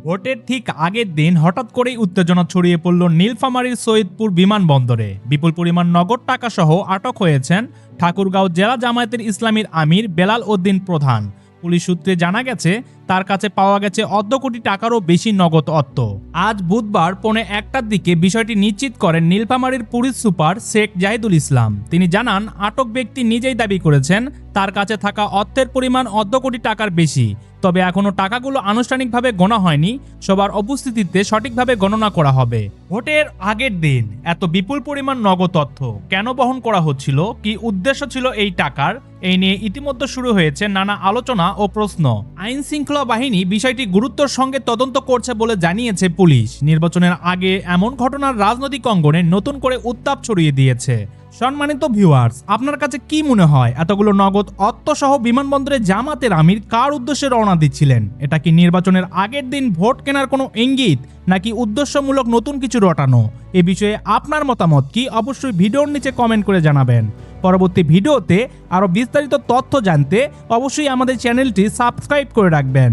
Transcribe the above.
ভোটের ঠিক আগের দিন হঠাৎ করেই উত্তেজনা ছড়িয়ে পড়ল নীলফামারীর সৈয়দপুর বিমানবন্দরে। বিপুল পরিমাণ নগদ টাকা সহ আটক হয়েছেন ঠাকুরগাঁও জেলা জামায়াতের ইসলামীর আমির বেলাল উদ্দিন প্রধান। পুলিশ সূত্রে জানা গেছে তার কাছে পাওয়া গেছে অর্ধ কোটি টাকারও বেশি নগদ অর্থ। আজ বুধবার পৌনে 1টার দিকে বিষয়টি নিশ্চিত করেন নীলফামারীর পুলিশ সুপার শেখ জাহিদুল ইসলাম। তিনি জানান, আটক ব্যক্তি নিজেই দাবি করেছেন তার কাছে থাকা অর্থের পরিমাণ অর্ধ কোটি টাকার বেশি। তবে এখনো টাকাগুলো আনুষ্ঠানিকভাবে গণনা হয়নি, সবার উপস্থিতিতে সঠিকভাবে গণনা করা হবে। ভোটের আগের দিন এত বিপুল পরিমাণ নগদ অর্থ কেন বহন করা হচ্ছিল, কি উদ্দেশ্য ছিল এই টাকার, এই নিয়ে ইতিমধ্যে শুরু হয়েছে নানা আলোচনা ও প্রশ্ন। আইন শৃঙ্খলা বাহিনী বিষয়টি গুরুত্বের সঙ্গে তদন্ত করছে বলে জানিয়েছে পুলিশ। নির্বাচনের আগে এমন ঘটনার রাজনৈতিক অঙ্গনে নতুন করে উত্তাপ ছড়িয়ে দিয়েছে। সম্মানিত ভিউয়ার্স, আপনার কাছে কি মনে হয় এতগুলো নগদ অর্থ সহ বিমানবন্দরে জামাতের আমির কার উদ্দেশ্যে রওনা দিচ্ছিলেন? এটা কি নির্বাচনের আগের দিন ভোট কেনার কোনো ইঙ্গিত, নাকি উদ্দেশ্যমূলক নতুন কিছু রটানো? এ বিষয়ে আপনার মতামত কি অবশ্যই ভিডিওর নিচে কমেন্ট করে জানাবেন। পরবর্তী ভিডিওতে আরও বিস্তারিত তথ্য জানতে অবশ্যই আমাদের চ্যানেলটি সাবস্ক্রাইব করে রাখবেন।